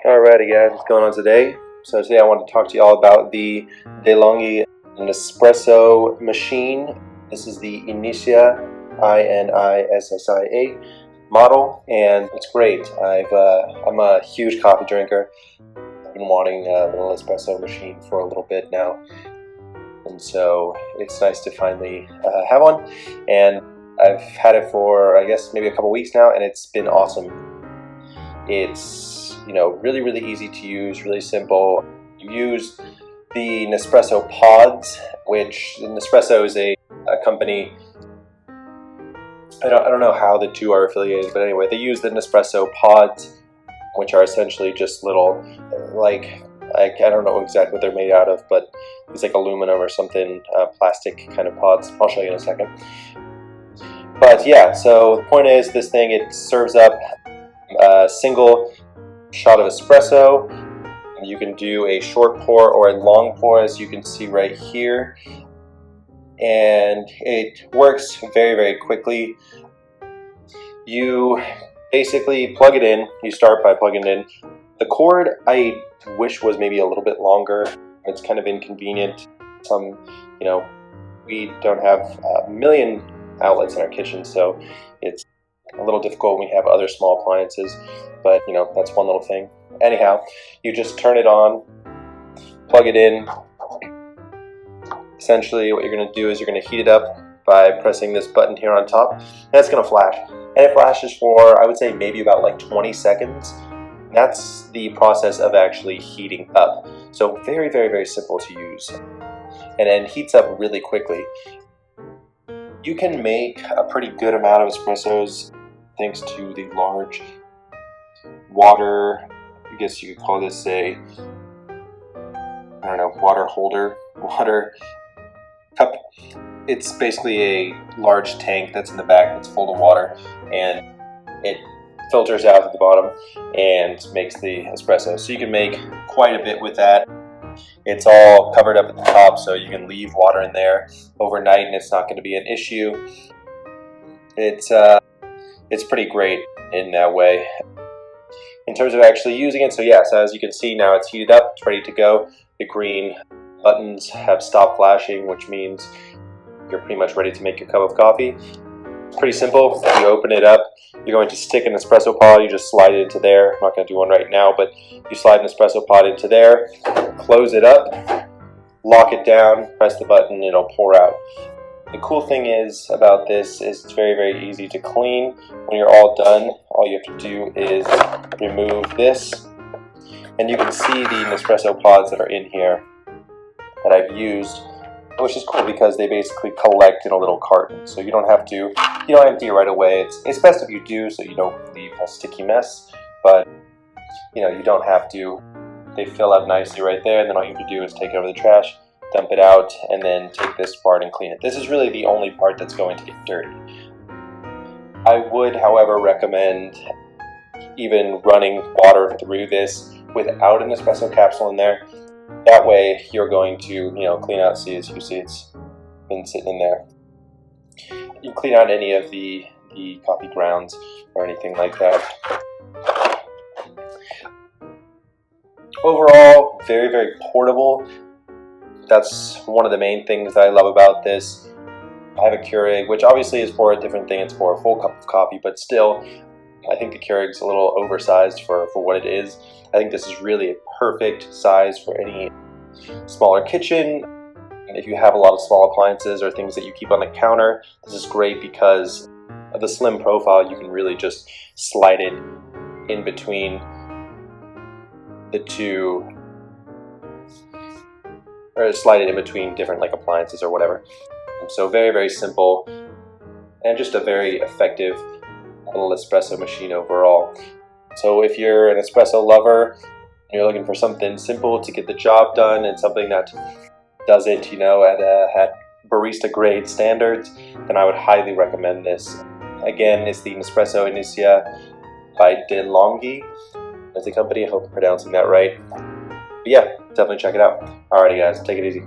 Alrighty guys, what's going on today? So today I want to talk to you all about the Delonghi Nespresso Machine. This is the Inissia, Inissia model, and it's great. I'm a huge coffee drinker. I've been wanting a little espresso machine for a little bit now, and so it's nice to finally have one. And I've had it for, I guess, maybe a couple weeks now, and it's been awesome. It's really easy to use, really simple. You use the Nespresso pods, which Nespresso is a company. I don't know how the two are affiliated, but anyway, they use the Nespresso pods, which are essentially just little, I don't know exactly what they're made out of, but it's like aluminum or something, plastic kind of pods. I'll show you in a second. But yeah, so the point is, this thing, it serves up a single shot of espresso. You can do a short pour or a long pour, as you can see right here, and it works very quickly. You basically plug it in. You start by plugging it in. The cord, I wish, was maybe a little bit longer. It's kind of inconvenient. We don't have a million outlets in our kitchen, so it's a little difficult when we have other small appliances, but that's one little thing. Anyhow, you just turn it on, plug it in. Essentially what you're going to do is you're going to heat it up by pressing this button here on top, and it's going to flash. And it flashes for, I would say, maybe about like 20 seconds. That's the process of actually heating up. So very simple to use, and then heats up really quickly. You can make a pretty good amount of espressos thanks to the large water, I guess you could call this a, water holder, water cup. It's basically a large tank that's in the back that's full of water, and it filters out at the bottom and makes the espresso. So you can make quite a bit with that. It's all covered up at the top, so you can leave water in there overnight and it's not going to be an issue. It's pretty great in that way. In terms of actually using it, so as you can see now, it's heated up, it's ready to go. The green buttons have stopped flashing, which means you're pretty much ready to make your cup of coffee. It's pretty simple. You open it up, you're going to stick an espresso pod, you just slide it into there. I'm not going to do one right now, but you slide an espresso pod into there, close it up, lock it down, press the button, and it'll pour out. The cool thing is about this is it's very easy to clean. When you're all done, all you have to do is remove this, and you can see the Nespresso pods that are in here that I've used, which is cool because they basically collect in a little carton, so you don't empty it right away. It's best if you do, so you don't leave a sticky mess, but you don't have to. They fill up nicely right there, and then all you have to do is take it over the trash, dump it out, and then take this part and clean it. This is really the only part that's going to get dirty. I would, however, recommend even running water through this without an espresso capsule in there. That way you're going to clean out, see, as you see, it's been sitting in there. You clean out any of the coffee grounds or anything like that. Overall, very portable. That's one of the main things that I love about this. I have a Keurig, which obviously is for a different thing. It's for a full cup of coffee, but still, I think the Keurig's a little oversized for what it is. I think this is really a perfect size for any smaller kitchen. If you have a lot of small appliances or things that you keep on the counter, this is great because of the slim profile. You can really just slide it in between the two, or slide it in between different appliances or whatever. So very simple, and just a very effective little espresso machine overall. So if you're an espresso lover, you're looking for something simple to get the job done and something that does it at barista grade standards, then I would highly recommend this. Again, it's the Nespresso Inissia by Delonghi. That's the company. I hope I'm pronouncing that right. But yeah, definitely check it out. Alrighty guys, take it easy.